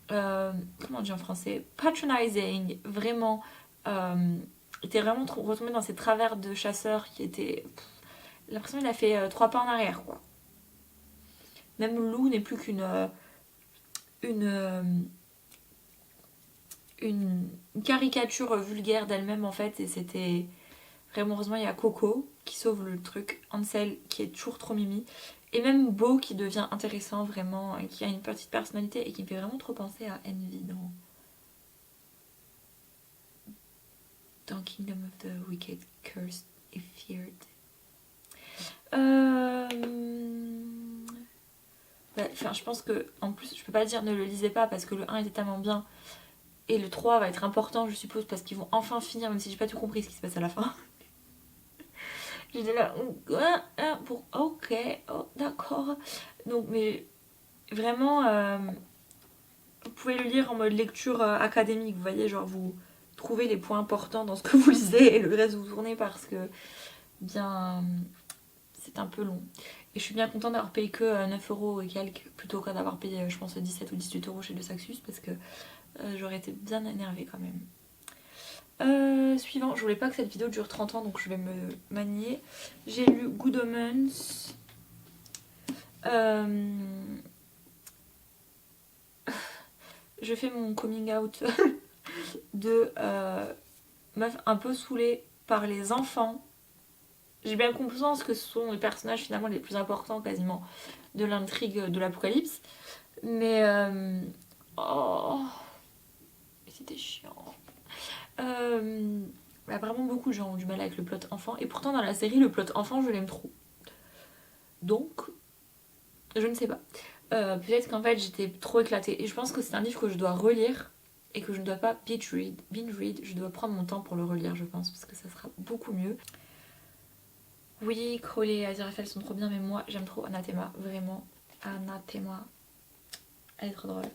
comment on dit en français, patronizing, vraiment, était vraiment retombé dans ces travers de chasseur qui étaient, l'impression qu'il a fait 3 pas en arrière quoi. Même Lou n'est plus qu'une une caricature vulgaire d'elle-même en fait, et c'était vraiment, heureusement il y a Coco qui sauve le truc, Ansel qui est toujours trop mimi, et même Beau qui devient intéressant vraiment, et qui a une petite personnalité et qui me fait vraiment trop penser à Envy dans Kingdom of the Wicked, Cursed et Feared. Enfin, je pense que, en plus, je peux pas dire ne le lisez pas parce que le 1 était tellement bien. Et le 3 va être important, je suppose, parce qu'ils vont enfin finir, même si j'ai pas tout compris ce qui se passe à la fin. J'étais là, pour ok, oh, d'accord. Donc, mais vraiment, vous pouvez le lire en mode lecture académique, vous voyez, genre vous trouvez les points importants dans ce que vous lisez et le reste vous tournez parce que, bien, c'est un peu long. Et je suis bien contente d'avoir payé que 9 € et quelques, plutôt que d'avoir payé, je pense, 17 ou 18 € chez le Saxus, parce que j'aurais été bien énervée quand même. Suivant, je voulais pas que cette vidéo dure 30 ans, donc je vais me manier. J'ai lu Good Omens. Je fais mon coming out de meuf un peu saoulée par les enfants. J'ai bien conscience que ce sont les personnages finalement les plus importants quasiment de l'intrigue de l'Apocalypse. Mais oh, c'était chiant. Vraiment beaucoup de gens ont du mal avec le plot enfant. Et pourtant dans la série le plot enfant je l'aime trop. Donc je ne sais pas. Peut-être qu'en fait j'étais trop éclatée. Et je pense que c'est un livre que je dois relire. Et que je ne dois pas binge read. Je dois prendre mon temps pour le relire je pense. Parce que ça sera beaucoup mieux. Oui, Crowley et Aziraphale sont trop bien. Mais moi j'aime trop Anathema. Vraiment. Anathema. Elle est trop drôle.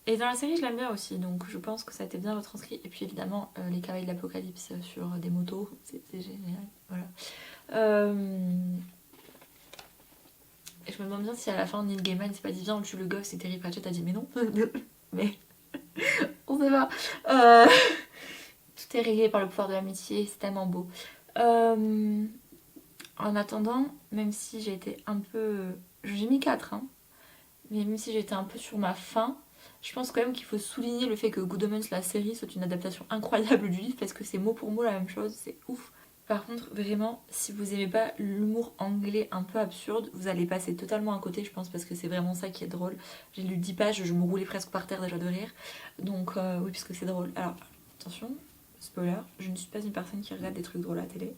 Et dans la série je l'aime bien aussi, donc je pense que ça a été bien retranscrit. Et puis évidemment les cavaliers de l'Apocalypse sur des motos, c'est génial. Voilà. Et je me demande bien si à la fin Neil Gaiman s'est pas dit viens on tue le gosse et Terry Pratchett a dit mais non. Mais on sait pas. Tout est réglé par le pouvoir de l'amitié, c'est tellement beau. En attendant, même si j'ai été un peu... J'ai mis 4, hein. Mais même si j'étais un peu sur ma faim, je pense quand même qu'il faut souligner le fait que Good Omens, la série, soit une adaptation incroyable du livre parce que c'est mot pour mot la même chose, c'est ouf. Par contre, vraiment, si vous aimez pas l'humour anglais un peu absurde, vous allez passer totalement à côté, je pense, parce que c'est vraiment ça qui est drôle. J'ai lu 10 pages, je me roulais presque par terre déjà de rire. Donc, oui, puisque c'est drôle. Alors, attention, spoiler, je ne suis pas une personne qui regarde des trucs drôles à la télé.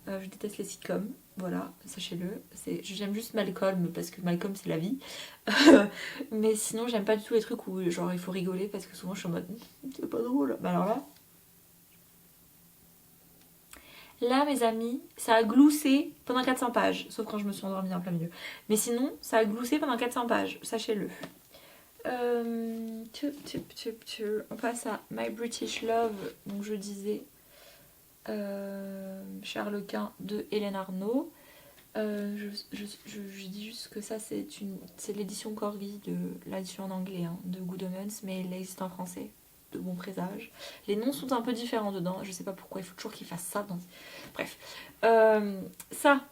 Je déteste les sitcoms, voilà, sachez-le. J'aime juste Malcolm parce que Malcolm c'est la vie. Mais sinon j'aime pas du tout les trucs où genre il faut rigoler parce que souvent je suis en mode c'est pas drôle. Bah alors là mes amis, ça a gloussé pendant 400 pages. Sauf quand je me suis endormie en plein milieu. Mais sinon ça a gloussé pendant 400 pages, sachez-le. On passe à My British Love, donc je disais... Charles-Quint de Hélène Arnaud. Je dis juste que ça c'est l'édition Corgi, de l'édition en anglais hein, de Good Omens, mais elle existe en français, de bon présage. Les noms sont un peu différents dedans, je sais pas pourquoi, il faut toujours qu'ils fassent ça. Bref. Ça,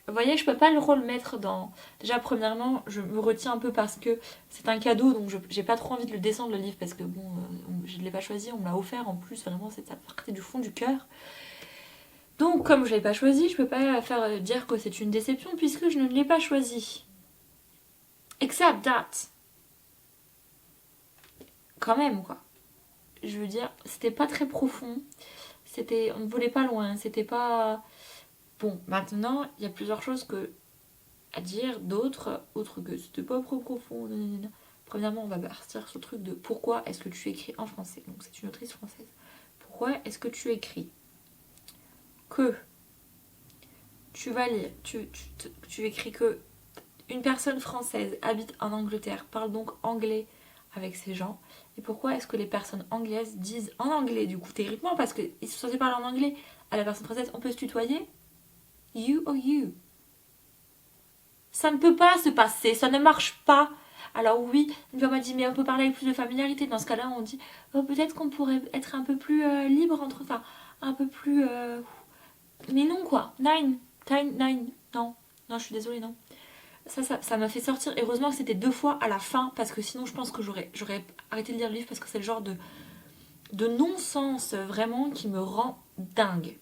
vous voyez, je peux pas le remettre dans... Déjà, premièrement, je me retiens un peu parce que c'est un cadeau, donc j'ai pas trop envie de le descendre, le livre, parce que bon, je ne l'ai pas choisi, on me l'a offert en plus, vraiment, ça partait du fond du cœur. Donc, comme je l'ai pas choisi, je peux pas faire dire que c'est une déception, puisque je ne l'ai pas choisi. Except that. Quand même, quoi. Je veux dire, c'était pas très profond, on ne volait pas loin, c'était pas... Bon, maintenant, il y a plusieurs choses à dire, d'autres, autres que c'était pas trop profond. Premièrement, on va partir sur le truc de pourquoi est-ce que tu écris en français. Donc, c'est une autrice française. Pourquoi est-ce que tu écris que tu vas lire, tu écris que une personne française habite en Angleterre, parle donc anglais avec ces gens. Et pourquoi est-ce que les personnes anglaises disent en anglais, du coup, théoriquement, parce qu'ils sont censés parler en anglais, à la personne française, on peut se tutoyer? You or you? Ça ne peut pas se passer, ça ne marche pas. Alors oui, une fois m'a dit, mais on peut parler avec plus de familiarité. Dans ce cas-là, on dit, oh, peut-être qu'on pourrait être un peu plus libre entre... Enfin, un peu plus... Mais non, quoi. Nine. Non, non, je suis désolée, non. Ça m'a fait sortir. Heureusement que c'était 2 fois à la fin, parce que sinon, je pense que j'aurais arrêté de lire le livre, parce que c'est le genre de non-sens, vraiment, qui me rend dingue.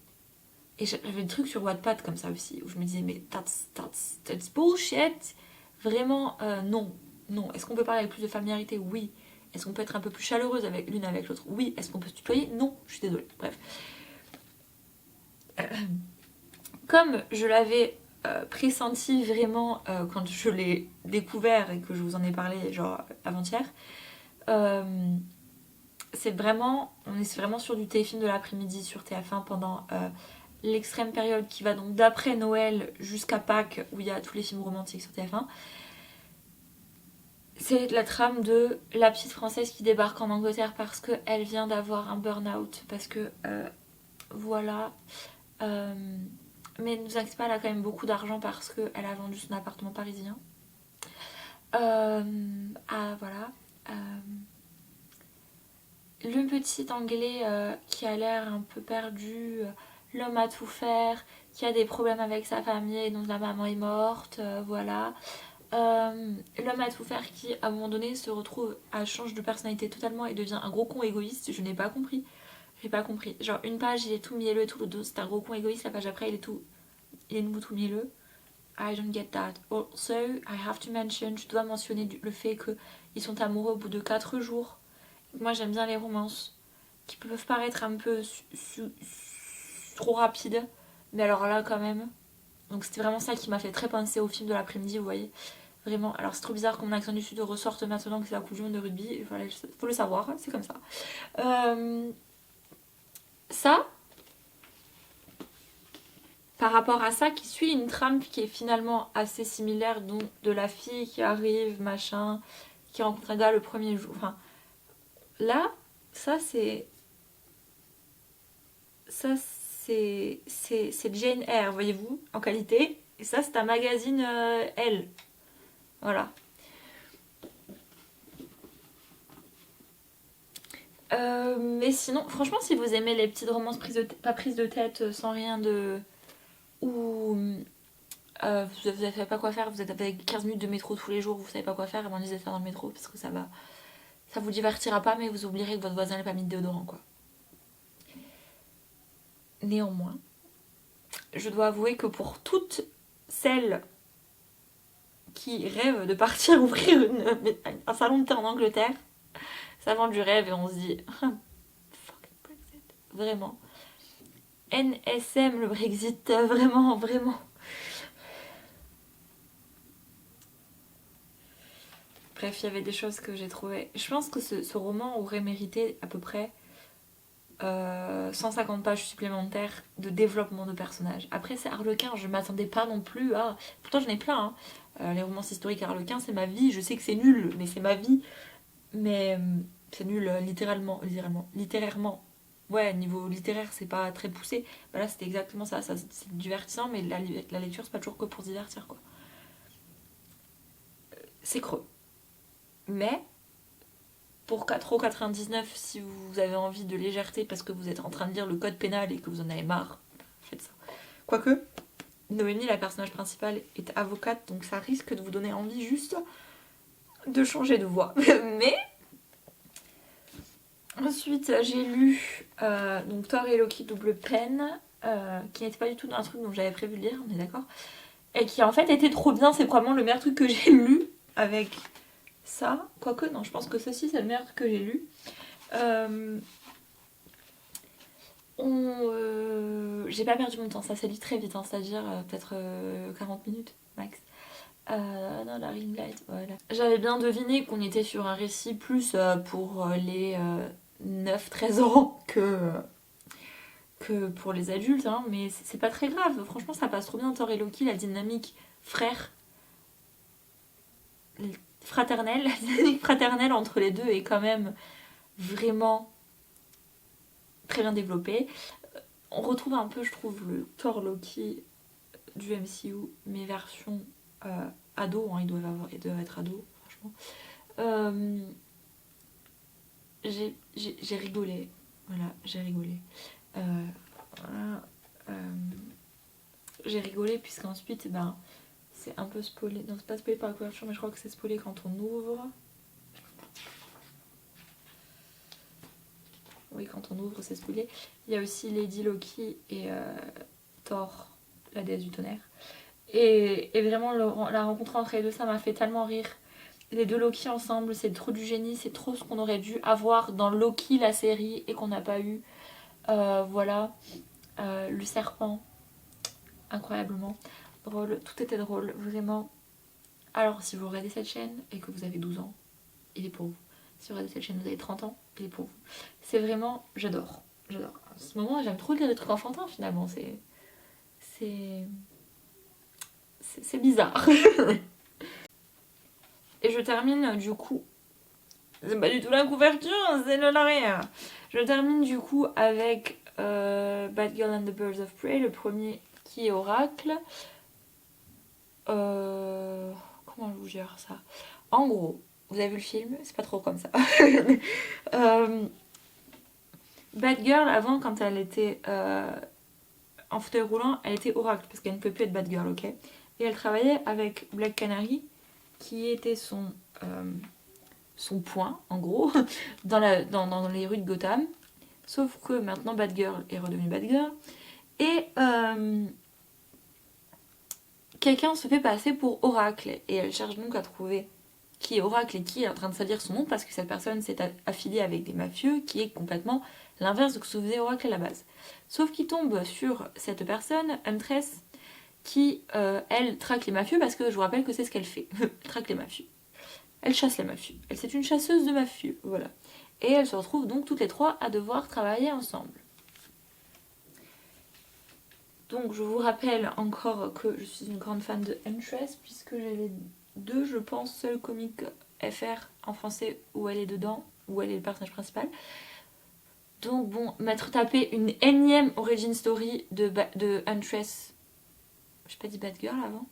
Et j'avais des trucs sur Wattpad comme ça aussi, où je me disais, mais that's bullshit. Vraiment, non. Non. Est-ce qu'on peut parler avec plus de familiarité? Oui. Est-ce qu'on peut être un peu plus chaleureuse avec l'une avec l'autre? Oui. Est-ce qu'on peut se tutoyer? Non. Je suis désolée. Bref. Comme je l'avais pressenti vraiment quand je l'ai découvert et que je vous en ai parlé genre avant-hier, c'est vraiment, on est vraiment sur du téléfilm de l'après-midi sur TF1 pendant l'extrême période qui va donc d'après Noël jusqu'à Pâques où il y a tous les films romantiques sur TF1. C'est la trame de la petite française qui débarque en Angleterre parce qu'elle vient d'avoir un burn-out, parce que voilà. Mais ne vous inquiétez pas, elle a quand même beaucoup d'argent parce qu'elle a vendu son appartement parisien. Voilà. Le petit anglais qui a l'air un peu perdu, l'homme à tout faire, qui a des problèmes avec sa famille et dont la maman est morte, voilà. L'homme à tout faire qui, à un moment donné, se retrouve à change de personnalité totalement et devient un gros con égoïste. Je n'ai pas compris. J'ai pas compris. Genre, une page, il est tout mielleux, tout le dos, c'est un gros con égoïste. La page après, il est nouveau tout mielleux. I don't get that. Also, I have to mention, je dois mentionner le fait qu'ils sont amoureux au bout de 4 jours. Moi, j'aime bien les romances qui peuvent paraître un peu trop rapides. Mais alors là, quand même. Donc, c'était vraiment ça qui m'a fait très penser au film de l'après-midi, vous voyez. Vraiment. Alors, c'est trop bizarre que mon accent du Sud ressorte maintenant que c'est la Coupe du Monde de rugby. Il faut le savoir, c'est comme ça. Ça, par rapport à ça, qui suit une trame qui est finalement assez similaire, donc de la fille qui arrive, machin, qui rencontre un gars le premier jour. Enfin, là, ça c'est Jane Eyre, voyez-vous, en qualité. Et ça, c'est un magazine Elle. Voilà. Mais sinon, franchement, si vous aimez les petites romances pas prises de tête, sans rien de... Ou vous savez pas quoi faire, vous êtes avec 15 minutes de métro tous les jours, vous savez pas quoi faire, abandonnez de faire dans le métro, parce que ça vous divertira pas, mais vous oublierez que votre voisin n'a pas mis de déodorant, quoi. Néanmoins, je dois avouer que pour toutes celles qui rêvent de partir ouvrir un salon de thé en Angleterre, ça vend du rêve et on se dit fucking Brexit, vraiment. NSM le Brexit, vraiment. Bref, il y avait des choses que j'ai trouvées. Je pense que ce roman aurait mérité à peu près 150 pages supplémentaires de développement de personnages. Après, c'est Harlequin, je m'attendais pas non plus à... Pourtant, j'en ai plein, hein. Les romances historiques Harlequin, c'est ma vie. Je sais que c'est nul, mais c'est ma vie. Mais c'est nul littérairement. Ouais, niveau littéraire, c'est pas très poussé. Bah là, c'était exactement ça. C'est divertissant, mais la lecture, c'est pas toujours que pour se divertir, quoi. C'est creux. Mais pour 4,99€, si vous avez envie de légèreté parce que vous êtes en train de lire le code pénal et que vous en avez marre, faites ça. Quoique, Noémie, la personnage principale, est avocate, donc ça risque de vous donner envie juste de changer de voix. Mais ensuite, j'ai lu donc Thor et Loki double peine, qui n'était pas du tout un truc dont j'avais prévu de lire, on est d'accord, et qui en fait était trop bien. C'est probablement le meilleur truc que j'ai lu avec ça. Quoique, non, je pense que ceci c'est le meilleur truc que j'ai lu. J'ai pas perdu mon temps, ça s'est lu très vite, hein, c'est-à-dire peut-être 40 minutes max. Non, la ring light, voilà. J'avais bien deviné qu'on était sur un récit plus pour les 9-13 ans que pour les adultes, hein, mais c'est pas très grave. Franchement, ça passe trop bien. Thor et Loki, la dynamique frère, fraternelle, la dynamique fraternelle entre les deux est quand même vraiment très bien développée. On retrouve un peu, je trouve, le Thor Loki du MCU, mais version ado, hein, ils doivent être ados, franchement. J'ai rigolé, voilà, j'ai rigolé. Voilà, j'ai rigolé puisqu'ensuite, ben, c'est un peu spoilé. Non, c'est pas spoilé par la couverture, mais je crois que c'est spoilé quand on ouvre. Oui, quand on ouvre, c'est spoilé. Il y a aussi Lady Loki et Thor, la déesse du tonnerre. Et vraiment, la rencontre entre les deux, ça m'a fait tellement rire. Les deux Loki ensemble, c'est trop du génie, c'est trop ce qu'on aurait dû avoir dans Loki, la série, et qu'on n'a pas eu. Voilà. Le serpent, incroyablement drôle. Tout était drôle, vraiment. Alors, si vous regardez cette chaîne et que vous avez 12 ans, il est pour vous. Si vous regardez cette chaîne, vous avez 30 ans, il est pour vous. C'est vraiment... J'adore. J'adore. À ce moment, j'aime trop lire des trucs enfantins, finalement. C'est bizarre. Et je termine, du coup... C'est pas du tout la couverture, c'est le l'arrière. Je termine, du coup, avec Bad Girl and the Birds of Prey, le premier qui est Oracle. Comment je vous gère ça? En gros, vous avez vu le film? C'est pas trop comme ça. Bad Girl, avant, quand elle était en fauteuil roulant, elle était Oracle, parce qu'elle ne peut plus être Bad Girl, ok? Et elle travaillait avec Black Canary, qui était son point, en gros, dans les rues de Gotham. Sauf que maintenant, Bad Girl est redevenue Bad Girl. Et quelqu'un se fait passer pour Oracle. Et elle cherche donc à trouver qui est Oracle et qui est en train de salir son nom, parce que cette personne s'est affiliée avec des mafieux, qui est complètement l'inverse de ce que faisait Oracle à la base. Sauf qu'il tombe sur cette personne, Huntress, qui, elle, traque les mafieux, parce que je vous rappelle que c'est ce qu'elle fait. Elle traque les mafieux. Elle chasse les mafieux. C'est une chasseuse de mafieux, voilà. Et elles se retrouvent donc toutes les trois à devoir travailler ensemble. Donc je vous rappelle encore que je suis une grande fan de Huntress, puisque j'ai les deux, je pense, seuls comics FR en français où elle est dedans, où elle est le personnage principal. Donc bon, m'être tapé une énième origin story de Huntress. J'ai pas dit Bad Girl avant.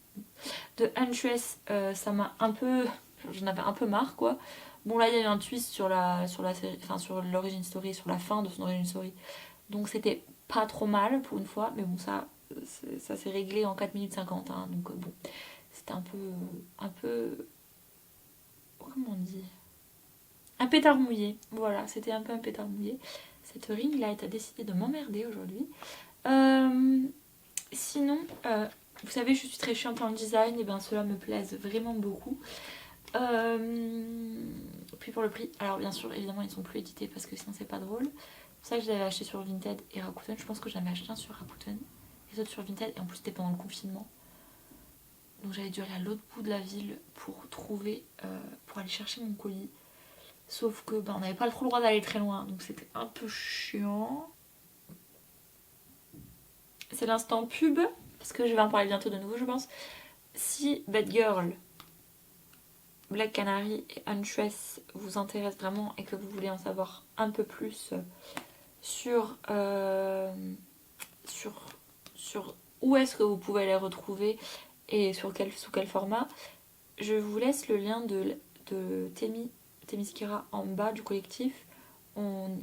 De Huntress, ça m'a un peu... J'en avais un peu marre, quoi. Bon, là, il y a eu un twist sur la série, enfin sur l'origin story, sur la fin de son origin story. Donc c'était pas trop mal pour une fois, mais bon, ça s'est réglé en 4 minutes 50, hein, donc bon, c'était un peu, comment on dit, un pétard mouillé, voilà, c'était un peu un pétard mouillé. Cette ring light a décidé de m'emmerder aujourd'hui. Sinon, vous savez, je suis très chiante en design, et bien cela me plaise vraiment beaucoup. Puis pour le prix, alors bien sûr, évidemment, ils ne sont plus édités parce que sinon c'est pas drôle. C'est ça que je l'avais acheté sur Vinted et Rakuten. Je pense que j'en avais acheté un sur Rakuten, les autres sur Vinted, et en plus c'était pendant le confinement. Donc j'avais dû aller à l'autre bout de la ville pour pour aller chercher mon colis. Sauf que on n'avait pas trop le droit d'aller très loin, donc c'était un peu chiant. C'est l'instant pub, parce que je vais en parler bientôt de nouveau, je pense. Si Bad Girl, Black Canary et Huntress vous intéressent vraiment et que vous voulez en savoir un peu plus sur où est-ce que vous pouvez les retrouver et sous quel format, je vous laisse le lien de Themyscira en bas du collectif. On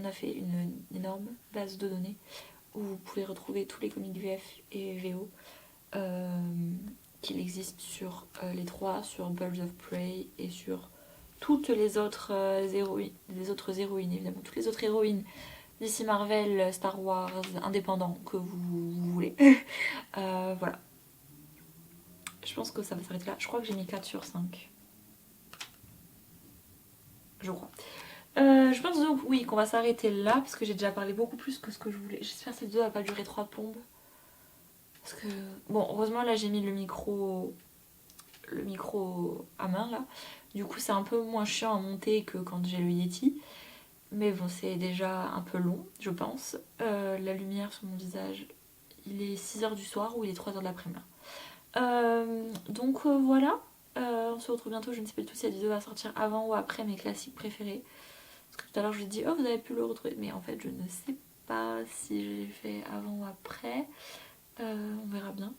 a fait une énorme base de données où vous pouvez retrouver tous les comics VF et VO qu'il existe sur les trois, sur Birds of Prey et sur toutes les autres héroïnes, évidemment, toutes les autres héroïnes d'ici Marvel, Star Wars, indépendants que vous voulez. Voilà. Je pense que ça va s'arrêter là. Je crois que j'ai mis 4 sur 5. Je crois. Je pense donc, oui, qu'on va s'arrêter là, parce que j'ai déjà parlé beaucoup plus que ce que je voulais. J'espère que cette vidéo va pas durer 3 plombes. Parce que, bon, heureusement, là, j'ai mis le micro à main, là. Du coup, c'est un peu moins chiant à monter que quand j'ai le Yeti. Mais bon, c'est déjà un peu long, je pense. La lumière sur mon visage, il est 6h du soir ou il est 3h de l'après-midi. Donc voilà. On se retrouve bientôt, je ne sais pas du tout si cette vidéo va sortir avant ou après mes classiques préférés. Parce que tout à l'heure je lui ai dit oh vous avez pu le retrouver, mais en fait je ne sais pas si j'ai fait avant ou après. On verra bien.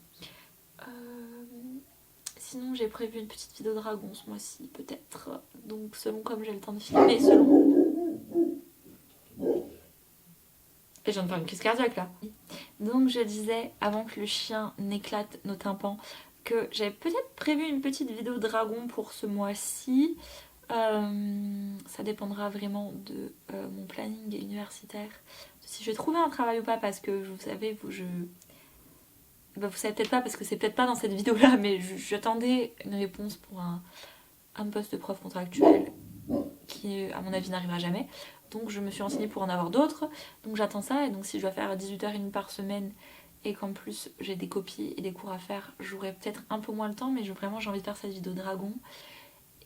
Sinon j'ai prévu une petite vidéo dragon ce mois-ci peut-être. Donc selon comme j'ai le temps de filmer, selon... Et je viens de faire une crise cardiaque là. Donc je disais avant que le chien n'éclate nos tympans que j'avais peut-être prévu une petite vidéo dragon pour ce mois-ci. Ça dépendra vraiment de mon planning universitaire, si je vais trouver un travail ou pas, parce que vous savez, vous savez peut-être pas parce que c'est peut-être pas dans cette vidéo là, mais j'attendais une réponse pour un poste de prof contractuel qui à mon avis n'arrivera jamais, donc je me suis renseignée pour en avoir d'autres, donc j'attends ça. Et donc si je dois faire 18h30 par semaine et qu'en plus j'ai des copies et des cours à faire, j'aurai peut-être un peu moins le temps, mais vraiment j'ai envie de faire cette vidéo dragon.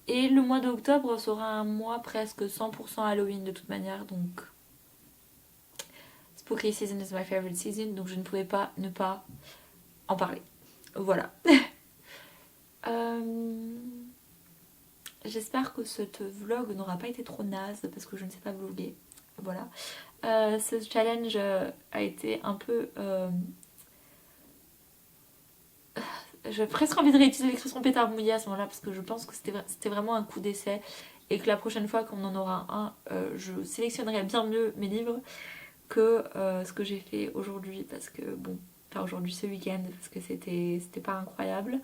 Et le mois d'octobre sera un mois presque 100% Halloween de toute manière, donc Spooky season is my favorite season, donc je ne pouvais pas ne pas en parler. Voilà. J'espère que ce vlog n'aura pas été trop naze parce que je ne sais pas vlogger. Voilà. Ce challenge a été un peu... J'ai presque envie de réutiliser l'expression pétard mouillé à ce moment-là parce que je pense que c'était vraiment un coup d'essai et que la prochaine fois qu'on en aura un, je sélectionnerai bien mieux mes livres que ce que j'ai fait aujourd'hui parce que bon, enfin aujourd'hui ce week-end parce que c'était pas incroyable.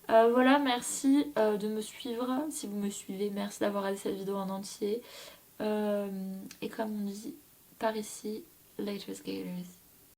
Voilà, merci de me suivre si vous me suivez, merci d'avoir regardé cette vidéo en entier et comme on dit par ici, laters gators.